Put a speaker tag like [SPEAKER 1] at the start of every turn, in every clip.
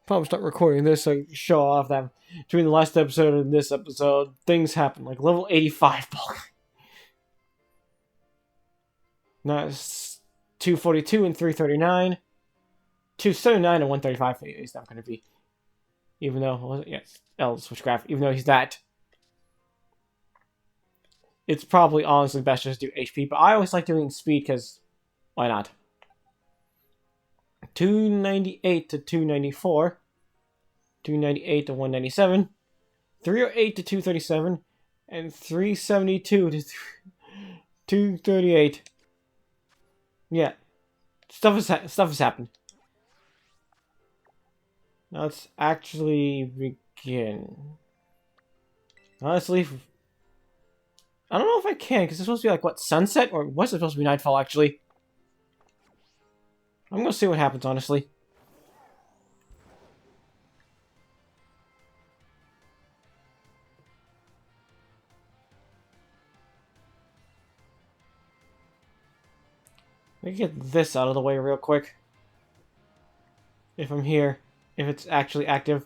[SPEAKER 1] Probably start recording this so I can show off that between the last episode and this episode, things happen. Like level 85 Pokemon. Now it's 242 and 339. 279 and 135 he's not going to be. Even though, yes, L switchcraft, even though he's that. It's probably honestly best just to do HP, but I always like doing speed because why not? 298 to 294. 298 to 197. 308 to 237. And 372 to 238. Yeah. Stuff has happened. Now let's actually begin. Honestly, I don't know if I can, because it's supposed to be like, what, sunset? Or was it supposed to be nightfall, actually? I'm gonna see what happens, honestly. Let me get this out of the way real quick. If I'm here. If it's actually active.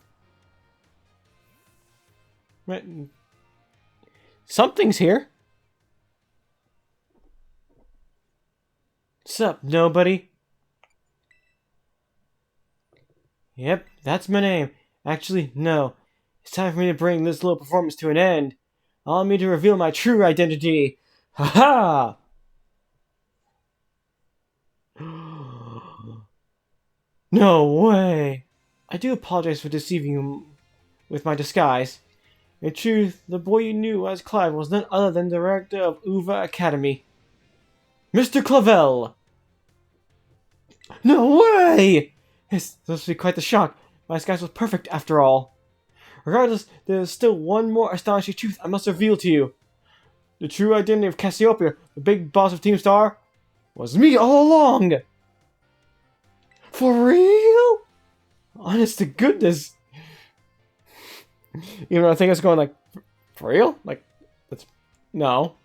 [SPEAKER 1] Something's here. Sup, nobody? Yep, that's my name. Actually, no. It's time for me to bring this little performance to an end. Allow me to reveal my true identity. Ha ha! No way! I do apologize for deceiving you with my disguise. In truth, the boy you knew as Clive was none other than the director of Uva Academy. Mr. Clavel! No way! This must be quite the shock. My disguise was perfect after all. Regardless, there is still one more astonishing truth I must reveal to you. The true identity of Cassiopeia, the big boss of Team Star, was me all along! For real? Honest to goodness. You know, I think it's going like, for real? Like, that's, no.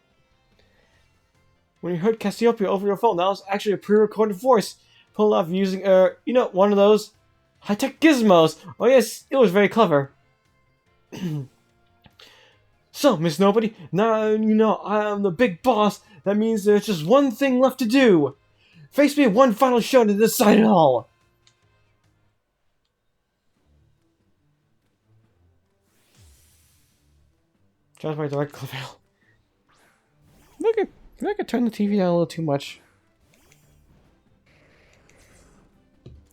[SPEAKER 1] When you heard Cassiopeia over your phone, that was actually a pre-recorded voice. Pulled off using, you know, one of those high-tech gizmos. Oh yes, it was very clever. So, Miss Nobody, now you know I am the big boss. That means there's just one thing left to do. Face me at one final show to decide it all. Just my direct Clavel. Look at, I could turn the TV down a little too much.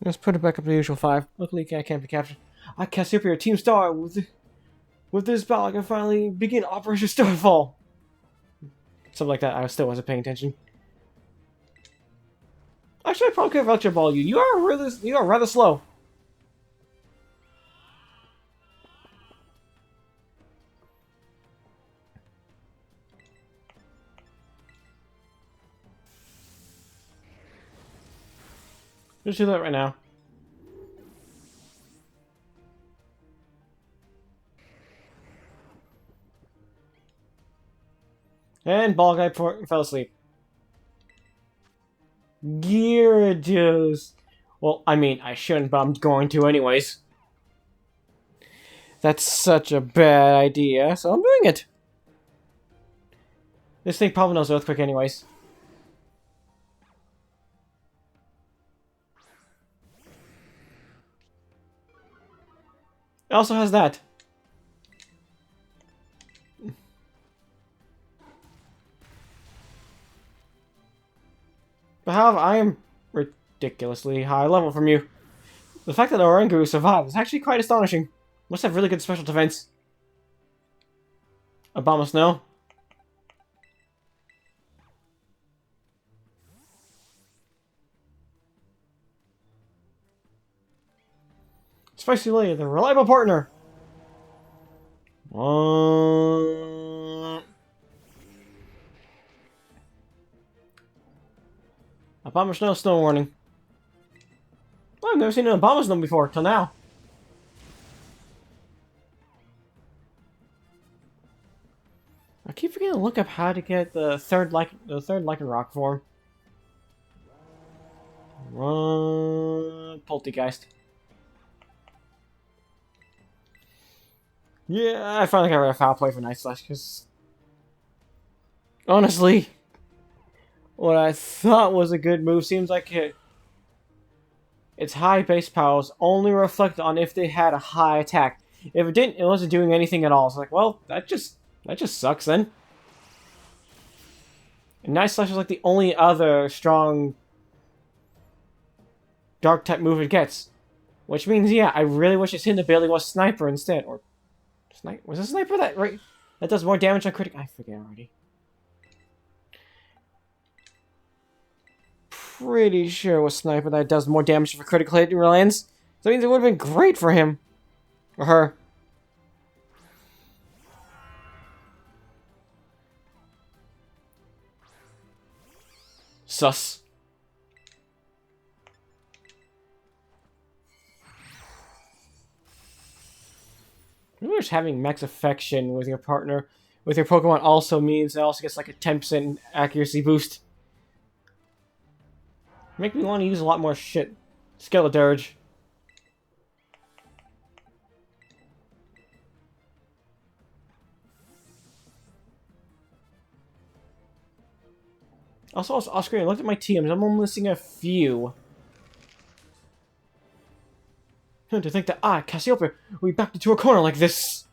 [SPEAKER 1] Let's put it back up to the usual 5. Luckily, I can't be captured. I Cassiopeia Team Star with this battle. I can finally begin Operation Starfall. Something like that. I still wasn't paying attention. Actually, I probably could have Electro Ball you. You are rather slow. Just do that right now. And Ball Guy fell asleep. Gyarados. Well, I mean, I shouldn't, but I'm going to anyways. That's such a bad idea, so I'm doing it. This thing probably knows Earthquake anyways. It also has that. But however, I am ridiculously high level from you. The fact that Oranguru survived is actually quite astonishing. Must have really good special defense. Obama Snow. Spicy Lady, the reliable partner. Obama Snow warning. Well, I've never seen an Obama Snow before, till now. I keep forgetting to look up how to get the third Lycanroc form. Poltergeist. Yeah, I finally got rid of foul play for Night Slash, because honestly, what I thought was a good move seems like its high base powers only reflect on if they had a high attack. If it didn't, it wasn't doing anything at all. So like, well, that just sucks then. And Night Slash is like the only other strong dark type move it gets. Which means, yeah, I really wish its hidden ability was Sniper instead. Or was it Sniper that right? That does more damage on critic? I forget already. Pretty sure it was Sniper that does more damage for critical hit lands. That means it would have been great for him. Or her. Sus. I wish having max affection with your partner, with your Pokemon also means it also gets like a 10% accuracy boost. Make me want to use a lot more shit. Skeledirge. Also, off screen, I looked at my teams. I'm only missing a few. To think that, Cassiopeia, we backed into a corner like this.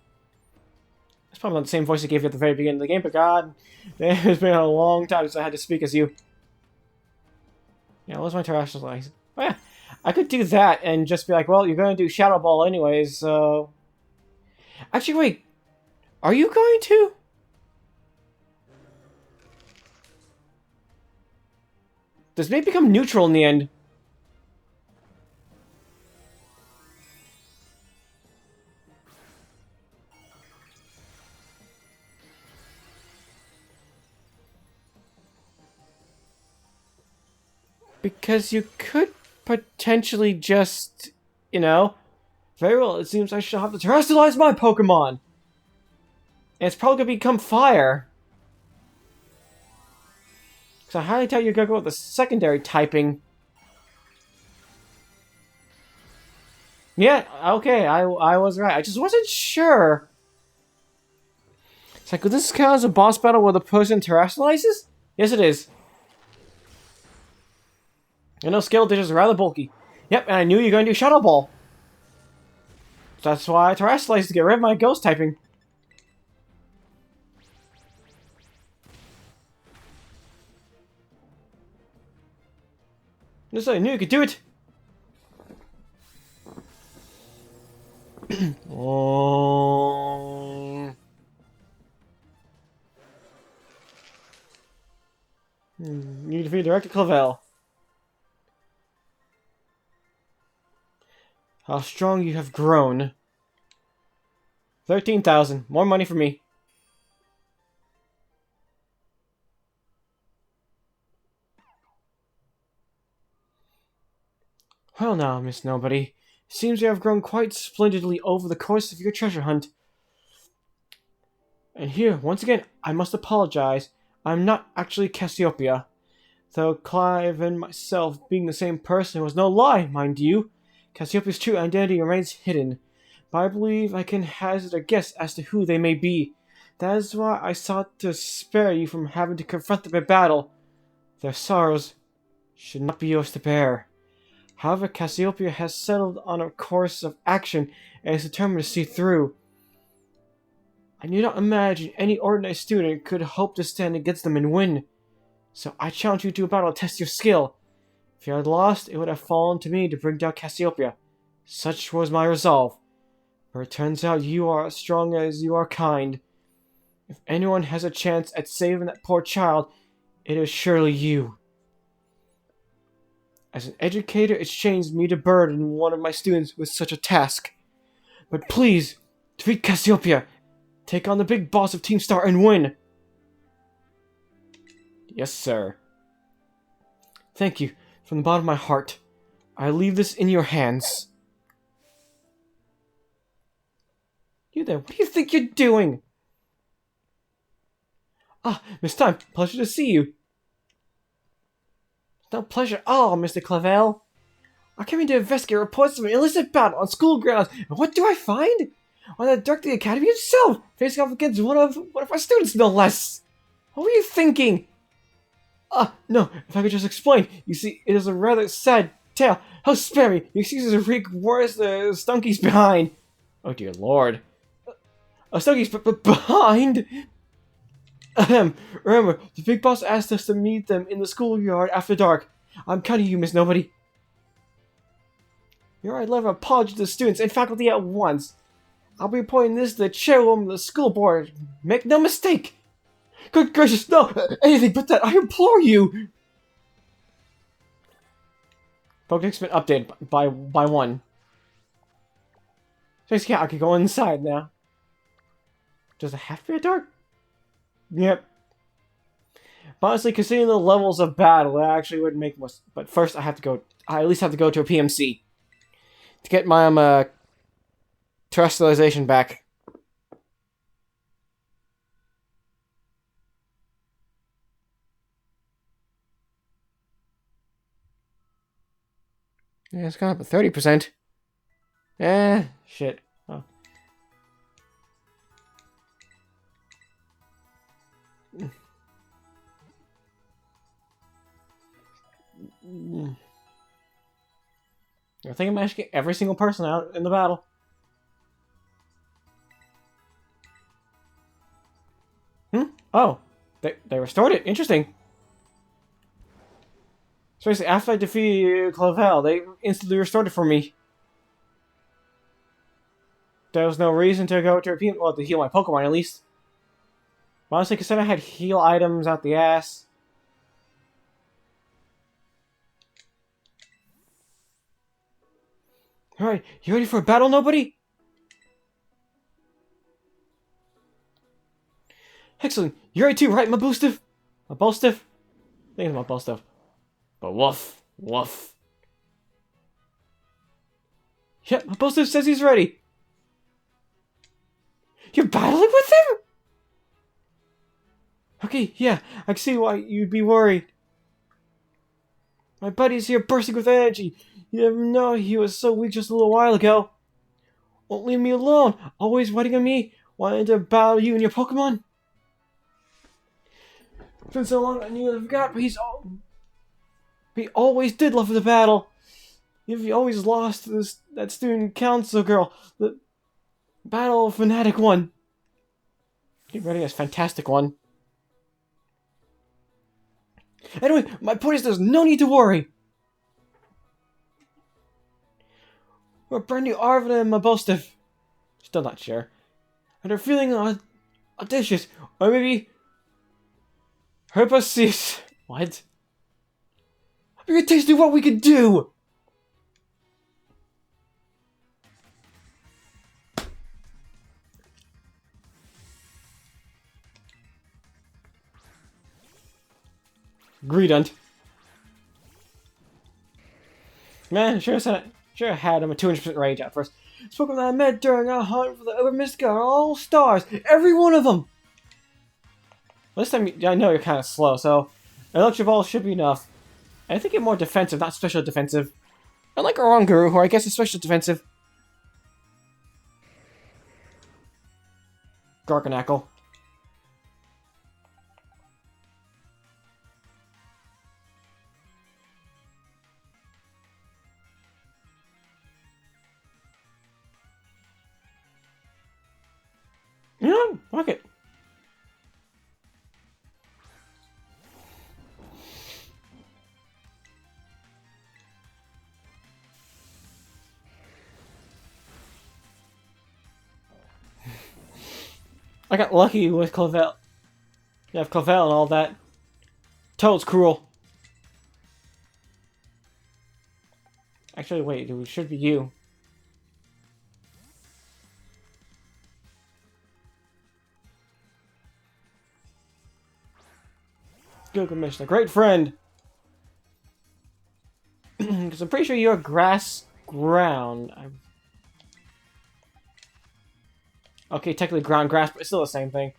[SPEAKER 1] It's probably not the same voice I gave you at the very beginning of the game, but god, it's been a long time since I had to speak as you. Yeah, what's my terrestrial like? Oh yeah, I could do that and just be like, well, you're going to do Shadow Ball anyways, so... Actually, wait. Are you going to? Does May become neutral in the end? Because you could potentially just, you know... Very well, it seems I should have to terrestrialize my Pokemon! And it's probably gonna become fire. So I highly doubt you're gonna go with the secondary typing. Yeah, okay, I was right. I just wasn't sure. It's like, would this count as a boss battle where the person terrestrializes? Yes, it is. I know Skeledirge is rather bulky. Yep, and I knew you were going to do Shadow Ball. So that's why I terrestrialized to get rid of my ghost typing. Just so I knew you could do it. Oh. You defeat Director Clavel. How strong you have grown. 13,000. More money for me. Well now, Miss Nobody. Seems you have grown quite splendidly over the course of your treasure hunt. And here, once again, I must apologize. I'm not actually Cassiopeia. Though Clive and myself being the same person was no lie, mind you. Cassiopeia's true identity remains hidden. But I believe I can hazard a guess as to who they may be. That is why I sought to spare you from having to confront them in battle. Their sorrows should not be yours to bear. However, Cassiopeia has settled on a course of action and is determined to see through. I do not imagine any ordinary student could hope to stand against them and win. So I challenge you to a battle to test your skill. If you had lost, it would have fallen to me to bring down Cassiopeia. Such was my resolve. But it turns out you are as strong as you are kind. If anyone has a chance at saving that poor child, it is surely you. As an educator, it shames me to burden one of my students with such a task. But please, defeat Cassiopeia. Take on the big boss of Team Star and win. Yes, sir. Thank you, from the bottom of my heart. I leave this in your hands. You there, what do you think you're doing? Ah, Miss Time, pleasure to see you. No pleasure at all, Mr. Clavel. I came in to investigate reports of an illicit battle on school grounds, and what do I find? on the Director of the Academy himself, facing off against one of our students, no less. What were you thinking? No, if I could just explain. You see, it is a rather sad tale. How spare me! Your excuses are reek worse than Stunky's behind. Oh dear lord. Stunky's behind? Remember, the big boss asked us to meet them in the schoolyard after dark. I'm counting you, Miss Nobody. You're right, let apologize to the students and faculty at once. I'll be reporting this to the chairwoman of the school board. Make no mistake. Good gracious, no! Anything but that, I implore you! Pokedex been updated by 1. So yeah, I can go inside now. Does it have to be dark? Yep. But honestly, considering the levels of battle, that actually would make more. But first, I at least have to go to a PMC to get my terrestrialization back. Yeah, it's gone up to 30%. Shit. Oh. I think I managed to get every single person out in the battle. Oh, they restored it. Interesting. So basically, after I defeated Clavel, they instantly restored it for me. There was no reason to go to repeat, well, to heal my Pokemon at least. Honestly, considering I had heal items out the ass. Alright, you ready for a battle, nobody? Excellent. You ready too, right, my Boostif? My Bolstiff? I think it's my Bolstiff. But woof. Woof. Yep, my Bolstiff says he's ready. You're battling with him? Okay, yeah, I can see why you'd be worried. My buddy's here bursting with energy. You never know, he was so weak just a little while ago. Won't leave me alone. Always waiting on me, wanting to battle you and your Pokemon. It's been so long I knew I forgot, but he always did love the battle. He always lost to that student council girl. The battle fanatic one. Get ready, as fantastic one. Anyway, my point is there's no need to worry. We're brand new Arvin and Mabostif. Still not sure. And they're feeling audacious. Or maybe Herbaceous. What? We could taste what we could do! Greedent. Man, sure had him a 200% rage at first. Spoken that I met during our hunt for the Uber Mystica are all stars. Every one of them! This time, I know you're kind of slow, so an Electro Ball should be enough. I think it's more defensive, not special defensive. Unlike Oranguru, who I guess is special defensive. Garganackle. You know, fuck it. I got lucky with Clavel. Yeah, Clavel and all that. Toad's cruel. Actually, wait, it should be you. Good Commissioner, great friend. Because I'm pretty sure you're grass ground. Okay, technically ground grass, but it's still the same thing.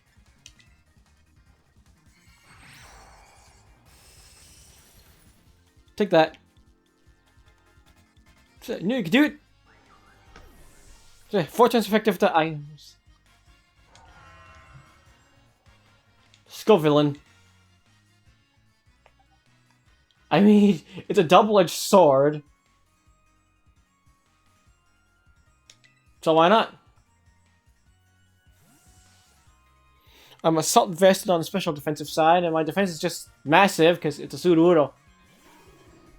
[SPEAKER 1] Take that. I knew you could do it. 4 times effective to items. Skull villain. I mean, it's a double-edged sword. So why not? I'm assault vested on the special defensive side, and my defense is just massive because it's a Sudowoodo.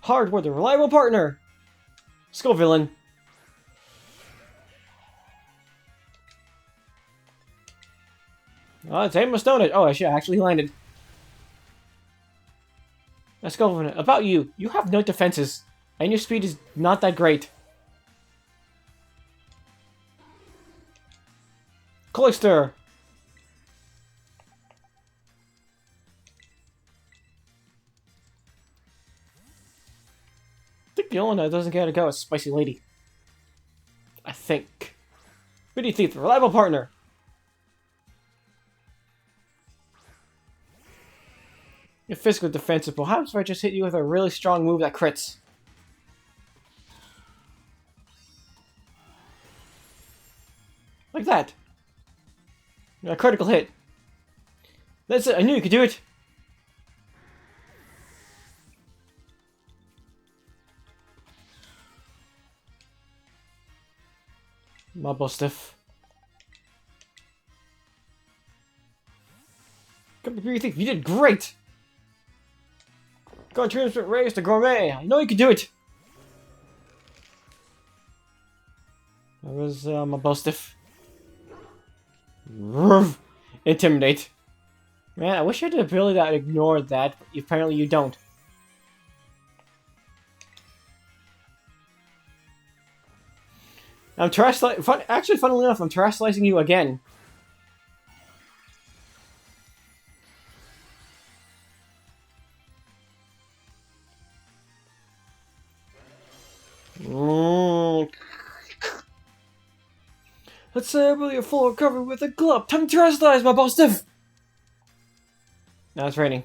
[SPEAKER 1] Hardware, the reliable partner. Skull villain. Oh, it's aim a stone. Oh, I should actually landed. Let's go. About you. You have no defenses, and your speed is not that great. Cloister. I think the only one that doesn't get to go is Spicy Lady. I think. Bitty Thief, reliable partner. You're physically defensive, but how if I just hit you with a really strong move that crits? Like that. A critical hit. That's it, I knew you could do it! Mabo stiff. Come here, you think you did great! Go on, transmit raise to gourmet. I know you can do it. That was my bow stiff. Intimidate. Man, I wish I had the ability that ignored that, but apparently you don't. I'm actually, funnily enough, I'm terrestrializing you again. Let's say I really a full recovery with a glove. Time to terrestrialize my boss stiff. Now it's raining.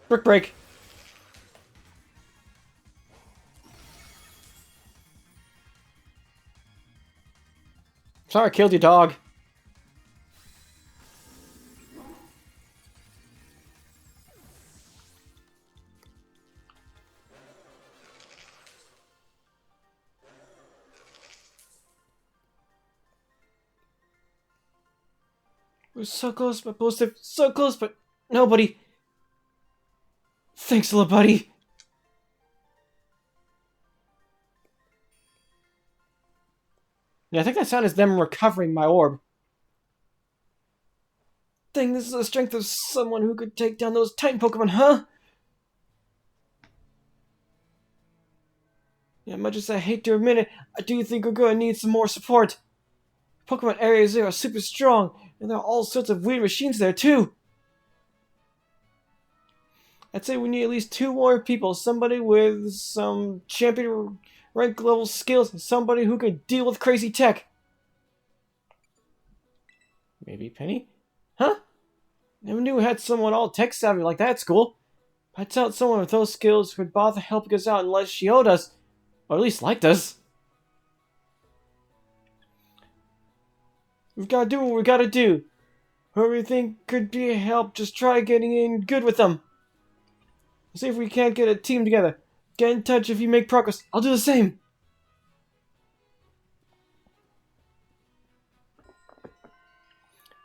[SPEAKER 1] Brick break. Sorry, I killed your dog. We're so close, but so close, but nobody. Thanks, little buddy. Yeah, I think that sound is them recovering my orb. Dang, this is the strength of someone who could take down those Titan Pokemon, huh? Yeah, much as I hate to admit it, I do think we're gonna need some more support. Pokemon Area Zero are super strong, and there are all sorts of weird machines there too. I'd say we need at least 2 more people, somebody with some champion rank level skills, and somebody who can deal with crazy tech. Maybe Penny? Huh? Never knew we had someone all tech savvy like that at school. I doubt someone with those skills would bother helping us out unless she owed us, or at least liked us. We've gotta do what we gotta do. Whoever you think could be a help, just try getting in good with them. See if we can't get a team together. Get in touch if you make progress. I'll do the same.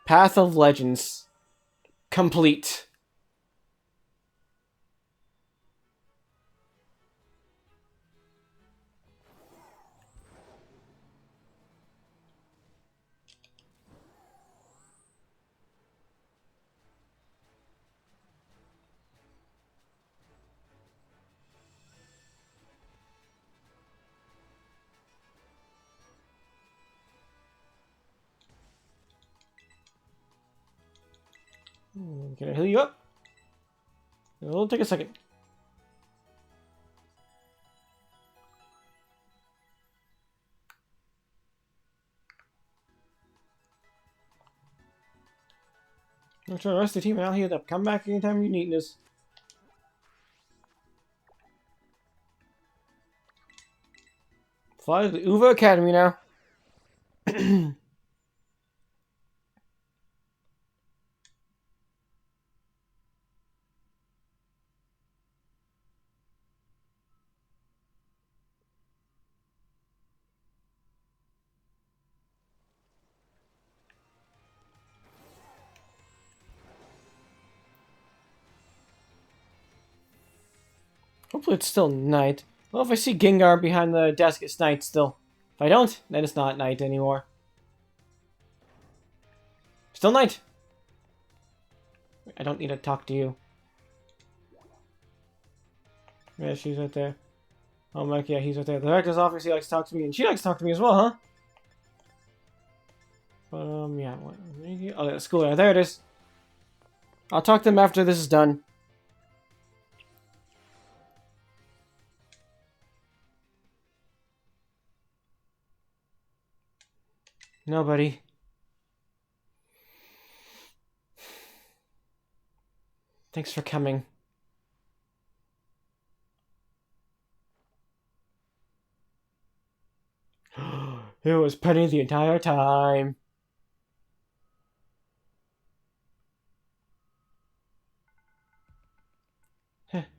[SPEAKER 1] Path of Legends. Complete. Can I heal you up? It'll take a second. I'm sure the rest of the team and I'll heal up. Come back anytime you need this. Fly to the Uva Academy now. Hopefully it's still night. Well, if I see Gengar behind the desk, it's night still. If I don't, then it's not night anymore. Still night! I don't need to talk to you. Yeah, she's right there. Oh, Mike, yeah, he's right there. The director's office, he likes to talk to me, and she likes to talk to me as well, huh? But, yeah. What, oh, yeah, school there. There it is. I'll talk to them after this is done. Nobody. Thanks for coming. It was Penny the entire time.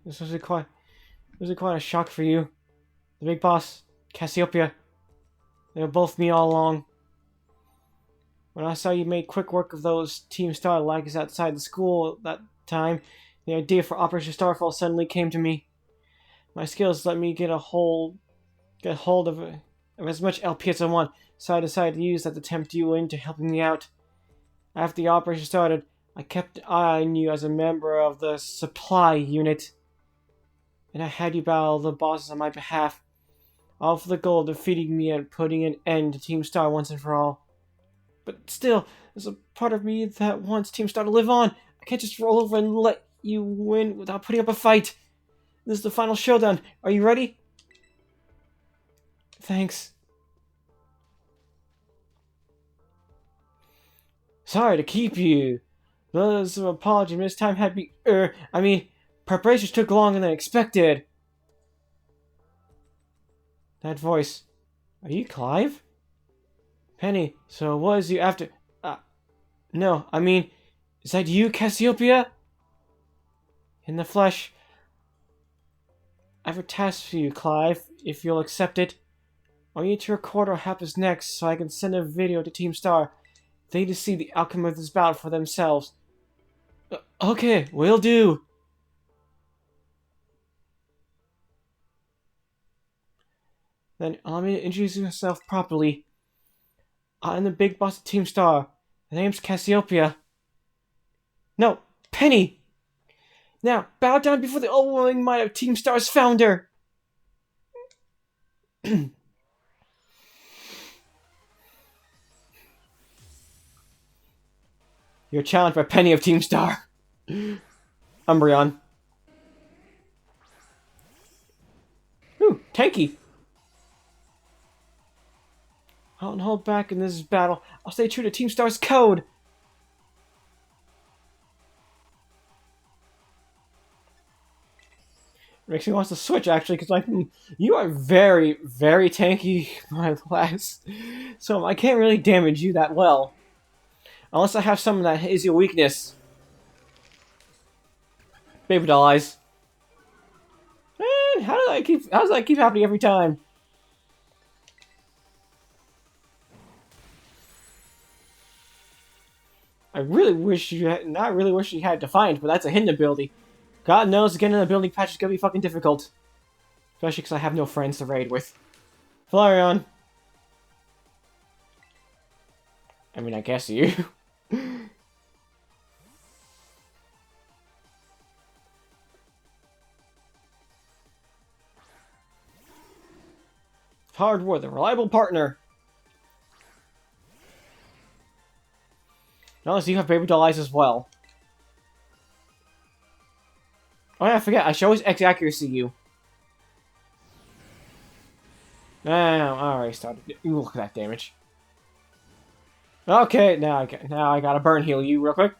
[SPEAKER 1] This was quite a shock for you. The big boss, Cassiopeia. They were both me all along. When I saw you made quick work of those Team Star lags outside the school that time, the idea for Operation Starfall suddenly came to me. My skills let me get hold of as much LP as I want, so I decided to use that to tempt you into helping me out. After the operation started, I kept an eye on you as a member of the supply unit, and I had you battle the bosses on my behalf, all for the goal of defeating me and putting an end to Team Star once and for all. But still, there's a part of me that wants Team Star to live on. I can't just roll over and let you win without putting up a fight. This is the final showdown. Are you ready? Thanks. Sorry to keep you. Those of apology this time had me, preparations took longer than expected. That voice. Are you Clive? Penny, so what is you after? No, is that you, Cassiopeia? In the flesh. I have a task for you, Clive, if you'll accept it. I need to record what happens next so I can send a video to Team Star. They need to see the outcome of this battle for themselves. Okay, will do. Then allow me to introduce myself properly. I'm the big boss of Team Star. My name's Cassiopeia. No, Penny! Now, bow down before the overwhelming might of Team Star's founder! You're challenged by Penny of Team Star. Umbreon. Ooh, tanky. I don't hold back in this battle. I'll stay true to Team Star's code. Makes me want to switch, actually, because you are very, very tanky, my last. So I can't really damage you that well. Unless I have something that is your weakness. Baby doll eyes. Man, how does that keep happening every time? I really wish you had, not really wish you had Defiant, but that's a hidden ability. God knows getting an ability patch is gonna be fucking difficult. Especially because I have no friends to raid with. Flareon. I guess you. Hardwood, the reliable partner. Notice you have baby doll eyes as well. Oh yeah, I forget. I should always X-accuracy you. No, I already started. Ooh, look at that damage. Okay, now I gotta burn heal you real quick.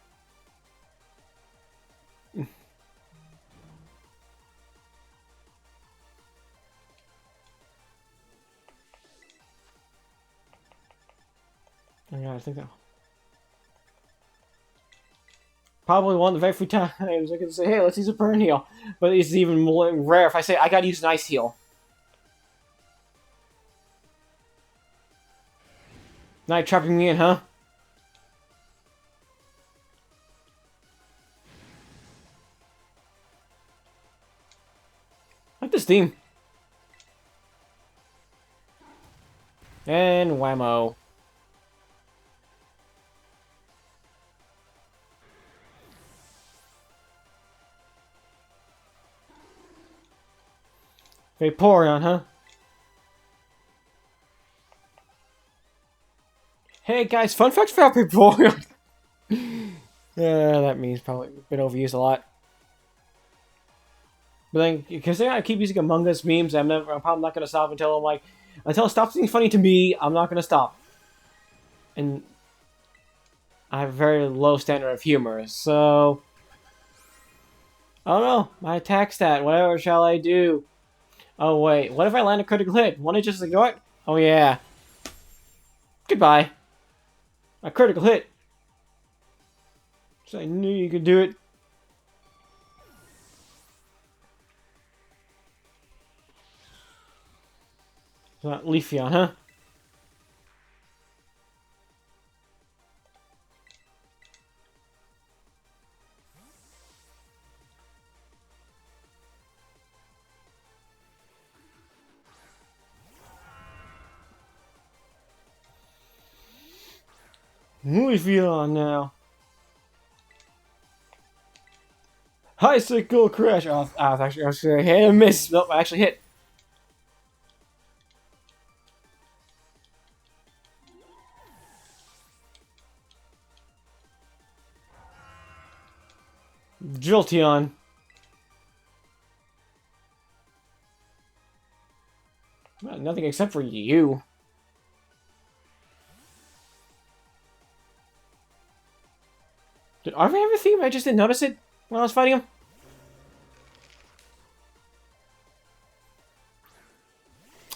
[SPEAKER 1] Yeah, I think that. Probably one of the very few times I can say, hey, let's use a burn heal. But it's even more rare if I say, I gotta use an ice heal. Now you're trapping me in, huh? I like this theme. And whammo. Vaporeon, huh? Hey guys, fun fact about Vaporeon. Yeah, that means probably been overused a lot. But then, because I keep using Among Us memes, I'm probably not gonna stop until I'm like, until it stops being funny to me, I'm not gonna stop. And I have a very low standard of humor, so I don't know. My attack stat, whatever shall I do? Oh wait, what if I land a critical hit? Want to just ignore it? Oh yeah. Goodbye. A critical hit. So I knew you could do it. It's not Leafeon, huh? Leafeon now. Icicle crash. Oh, actually, I was gonna hit and miss. Nope, I actually hit. Jolteon. Well, nothing except for you. Did Arvin have a theme? I just didn't notice it when I was fighting him.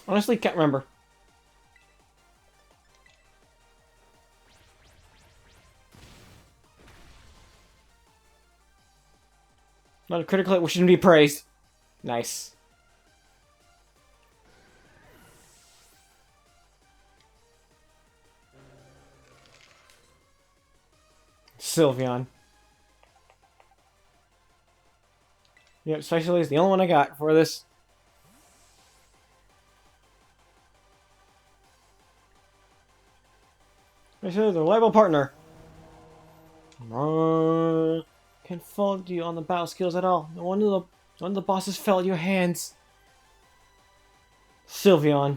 [SPEAKER 1] Honestly, can't remember. Not a critical hit, which shouldn't be praised. Nice. Sylveon. Yep, Special is the only one I got for this. Special is a reliable partner. Can't fault you on the battle skills at all. No wonder the bosses fell at your hands. Sylveon.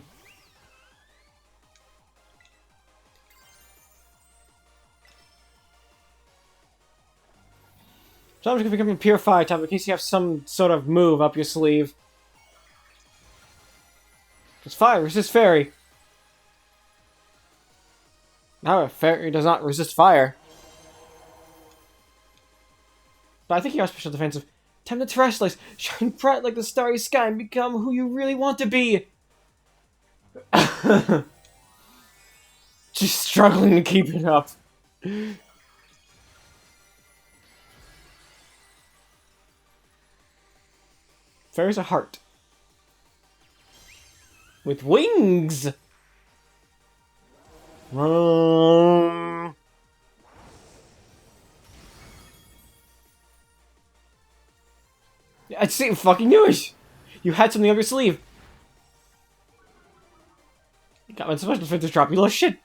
[SPEAKER 1] So I'm just gonna become a pure fire type in case you have some sort of move up your sleeve. It's fire, resist fairy. Now a fairy does not resist fire. But I think you are special defensive. Time to terrestrialize. Shine bright like the starry sky and become who you really want to be. Just struggling to keep it up. Fairy's a heart. With wings! I see, fucking knew it! You had something up your sleeve. Got my special defensive drop, you little shit!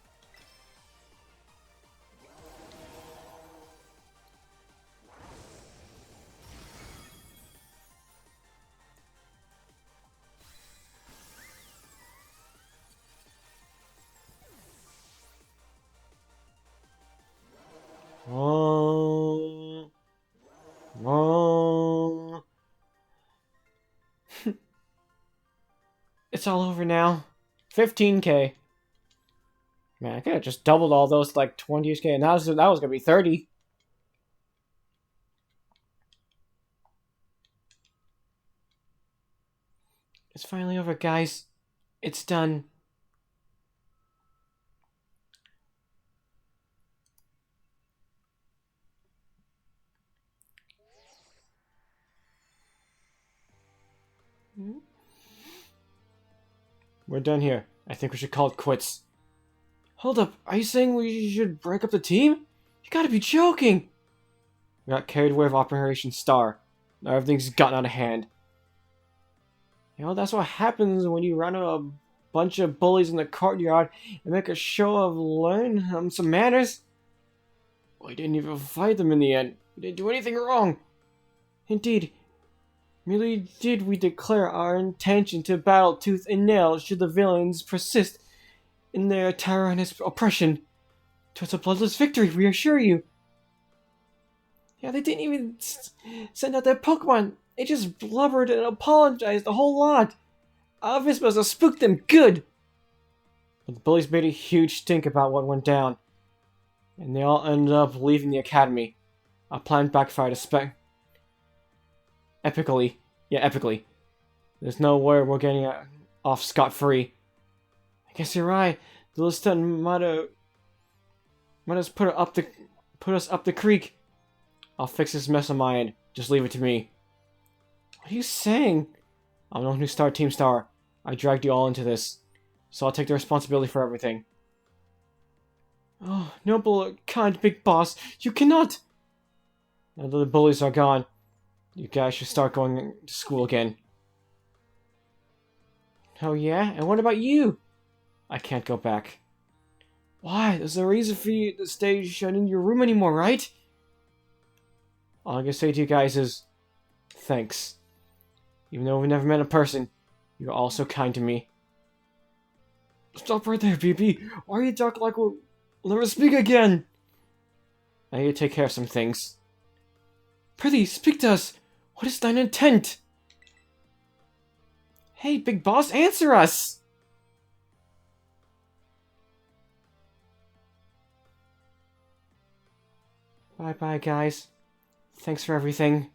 [SPEAKER 1] It's all over now. 15k. Man, I could have just doubled all those to like 20k, and that was gonna be 30. It's finally over, guys. It's done. We're done here. I think we should call it quits. Hold up, are you saying we should break up the team? You gotta be joking! We got carried away with Operation Star. Now everything's gotten out of hand. You know, that's what happens when you run a bunch of bullies in the courtyard and make a show of learning some manners. We didn't even fight them in the end. We didn't do anything wrong. Indeed, merely did we declare our intention to battle tooth and nail should the villains persist in their tyrannous oppression. Towards a bloodless victory, we assure you. Yeah, they didn't even send out their Pokémon. They just blubbered and apologized a whole lot. Obviously must have spooked them good. But the bullies made a huge stink about what went down. And they all ended up leaving the academy. Our plan backfired epically. Yeah, epically. There's no way we're getting off scot-free. I guess you're right. The Liston might have put us up the creek. I'll fix this mess on my end. Just leave it to me. What are you saying? I'm the one who started Team Star. I dragged you all into this. So I'll take the responsibility for everything. Oh, noble, kind big boss. You cannot! Now that the bullies are gone, you guys should start going to school again. Oh yeah? And what about you? I can't go back. Why? There's no reason for you to stay shut in your room anymore, right? All I can say to you guys is, thanks. Even though we've never met in person, you're all so kind to me. Stop right there, BB. Why are you talking like we'll never speak again? I need to take care of some things. Prithee, speak to us. What is thine intent? Hey, big boss, answer us! Bye-bye, guys. Thanks for everything.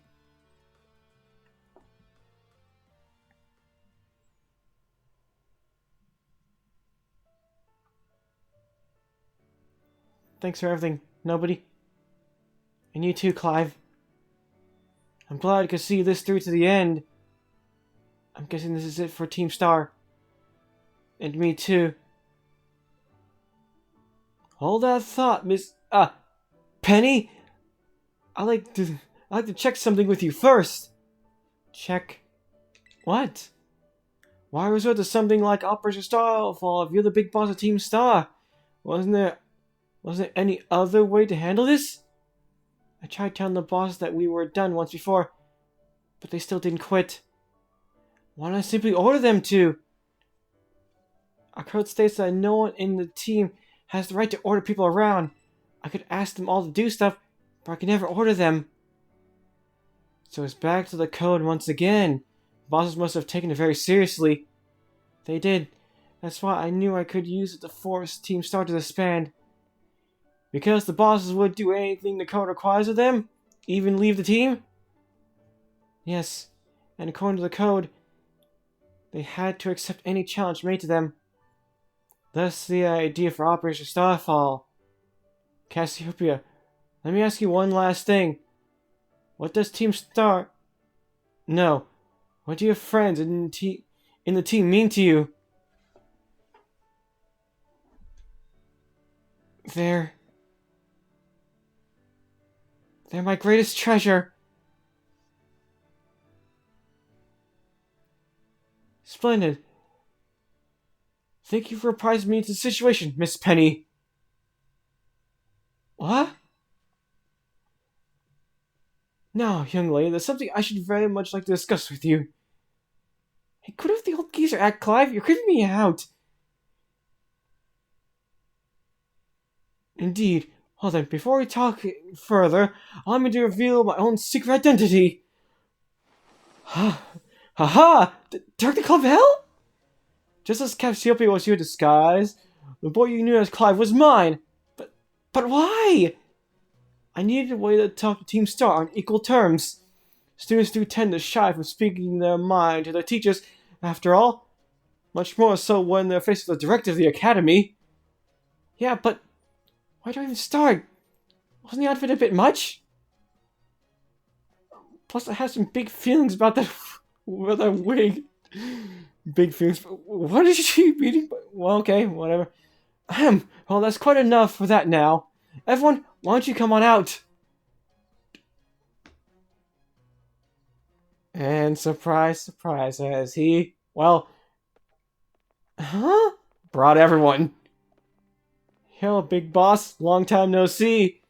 [SPEAKER 1] Thanks for everything, nobody. And you too, Clive. I'm glad I could see this through to the end. I'm guessing this is it for Team Star. And me too. Hold that thought, Miss... Penny? I'd like to check something with you first. Check... what? Why resort to something like Operation Starfall if you're the big boss of Team Star? Wasn't there any other way to handle this? I tried telling the boss that we were done once before, but they still didn't quit. Why don't I simply order them to? Our code states that no one in the team has the right to order people around. I could ask them all to do stuff, but I could never order them. So it's back to the code once again. Bosses must have taken it very seriously. They did. That's why I knew I could use it to force Team Star to disband. Because the bosses would do anything the code requires of them? Even leave the team? Yes, and according to the code, they had to accept any challenge made to them. Thus the idea for Operation Starfall. Cassiopeia, let me ask you one last thing. What does Team Star... No. What do your friends in the team mean to you? They're my greatest treasure. Splendid. Thank you for apprising me into the situation, Miss Penny. What? Now, young lady, there's something I should very much like to discuss with you. Hey, quit with the old geezer act, Clive. You're creeping me out. Indeed. Well then, before we talk further, allow me to reveal my own secret identity. Ha! Dark Club Hell? Just as Cassiopeia was your disguise, the boy you knew as Clive was mine. But why? I needed a way to talk to Team Star on equal terms. Students do tend to shy from speaking their mind to their teachers, after all. Much more so when they're faced with the director of the academy. Yeah, but why do I even start? Wasn't the outfit a bit much? Plus, I have some big feelings about that wig. Big things. What is she eating? Well, okay, whatever. Well, that's quite enough for that now. Everyone, why don't you come on out? And surprise, surprise, as he, well, huh? Brought everyone. Hello, big boss. Long time no see.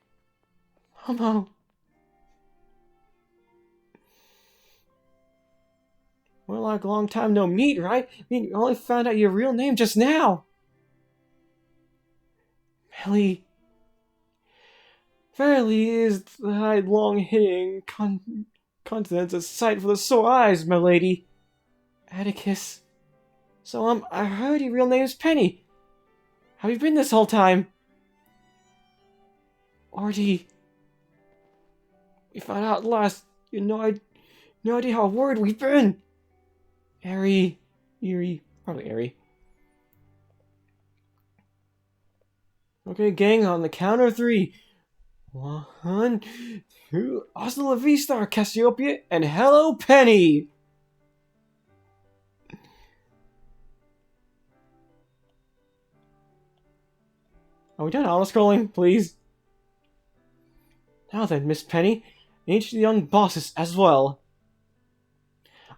[SPEAKER 1] Hello. Well, like long time no meet, right? I mean, you only found out your real name just now. Melly. Verily is thy long-hitting continents a sight for the sore eyes, my lady. Atticus. So, I heard your real name's Penny. How have you been this whole time? Artie. We found out last. You know, no idea how worried we've been. Eerie. Probably Airy. Okay, gang, on the count of 3. 1, 2, hasta la vista, Cassiopeia, and hello, Penny! Are we done auto-scrolling, please? Now then, Miss Penny, and each of the young bosses as well.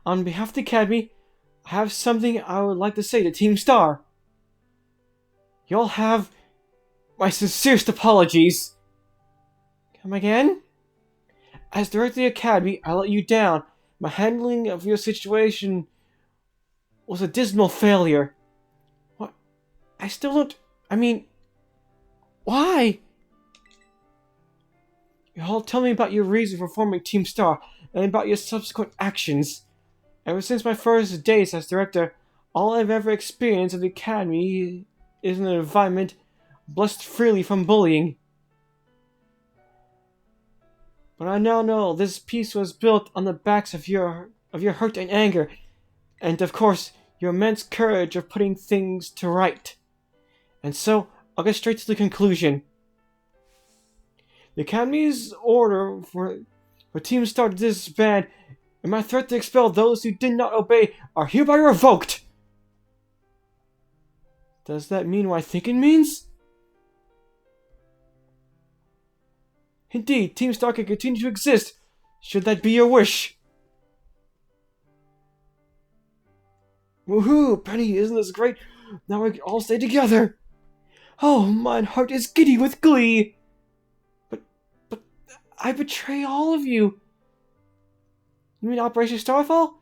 [SPEAKER 1] On behalf of the Academy, I have something I would like to say to Team Star. Y'all have my sincerest apologies. Come again? As director of the Academy, I let you down. My handling of your situation was a dismal failure. What? I still don't... I mean... Why? Y'all tell me about your reason for forming Team Star, and about your subsequent actions. Ever since my first days as director, all I've ever experienced of the Academy is an environment blessed freely from bullying. But I now know this piece was built on the backs of your hurt and anger, and of course, your immense courage of putting things to right. And so, I'll get straight to the conclusion. The Academy's order for Team Star to disband, and my threat to expel those who did not obey are hereby revoked! Does that mean what I think it means? Indeed, Team Star can continue to exist, should that be your wish. Woohoo! Penny, isn't this great? Now we can all stay together! Oh, mine heart is giddy with glee! But I betray all of you! You mean Operation Starfall?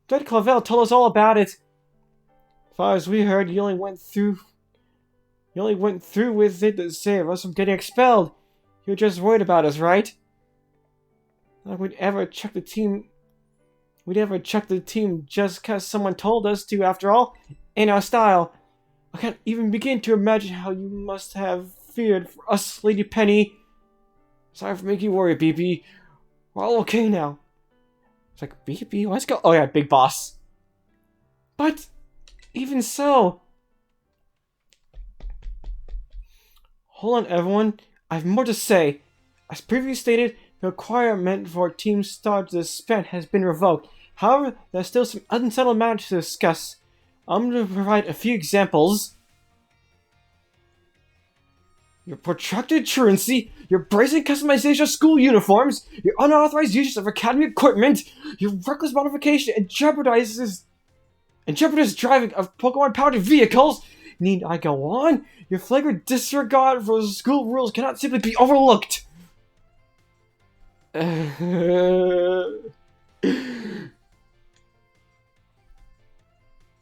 [SPEAKER 1] Dread Clavel told us all about it. As far as we heard, you only went through with it to save us from getting expelled. You're just worried about us, right? Like we'd ever chuck the team just cause someone told us to, after all. Ain't our style. I can't even begin to imagine how you must have feared for us, Lady Penny. Sorry for making you worry, BB. We're all okay now. It's like, BB? Let's go. Oh yeah, Big Boss. But, even so... Hold on, everyone. I have more to say. As previously stated, the requirement for Team Star to disband has been revoked. However, there's still some unsettled matters to discuss. I'm going to provide a few examples. Your protracted truancy, your brazen customization of school uniforms, your unauthorized use of academy equipment, your reckless modification and jeopardizes driving of Pokemon-powered vehicles. Need I go on? Your flagrant disregard for school rules cannot simply be overlooked.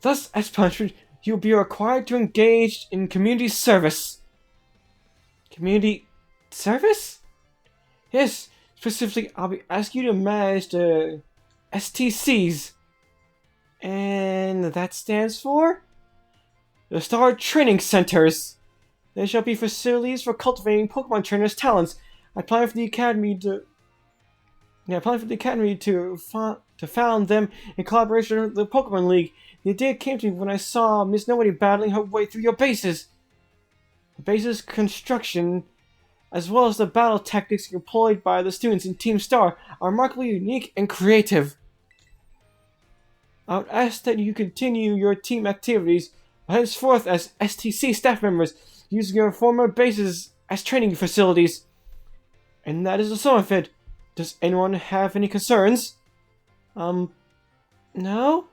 [SPEAKER 1] Thus, as punishment, you will be required to engage in community service. Community service? Yes, specifically, I'll be asking you to manage the STCs. And that stands for? The Star Training Centers. There shall be facilities for cultivating Pokemon trainers' talents. I plan for the Academy to found them in collaboration with the Pokemon League. The idea came to me when I saw Miss Nobody battling her way through your bases. The base's construction, as well as the battle tactics employed by the students in Team Star, are remarkably unique and creative. I would ask that you continue your team activities henceforth as STC staff members, using your former bases as training facilities. And that is the sum of it. Does anyone have any concerns? No?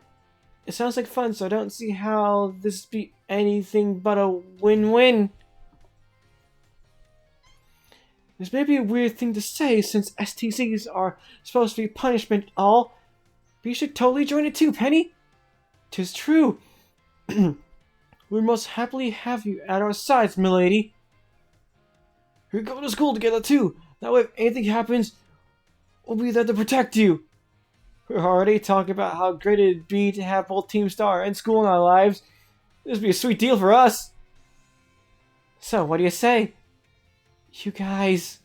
[SPEAKER 1] It sounds like fun, so I don't see how this be anything but a win-win. This may be a weird thing to say since STCs are supposed to be punishment all, but you should totally join it too, Penny. 'Tis true. We must happily have you at our sides, milady. We're going to school together too. That way if anything happens, we'll be there to protect you. We're already talking about how great it'd be to have both Team Star and school in our lives. This would be a sweet deal for us. So, what do you say? You guys...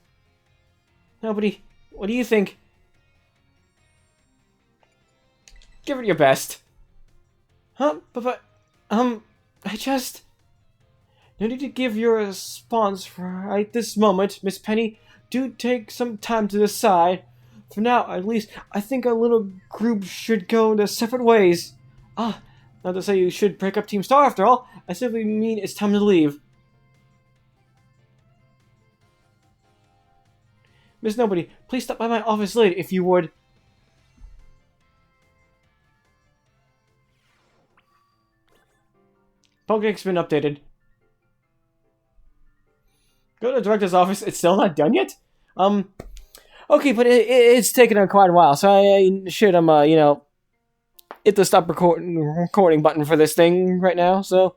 [SPEAKER 1] Nobody... What do you think? Give it your best. Huh? But... I just... No need to give your response right this moment, Miss Penny. Do take some time to decide. For now, at least, I think our little group should go their separate ways. Ah, not to say you should break up Team Star after all. I simply mean it's time to leave. Miss Nobody, please stop by my office later if you would. Pokedex been updated. Go to the director's office. It's still not done yet? Okay, but it's taken quite a while, so I should, you know, hit the stop recording button for this thing right now, so...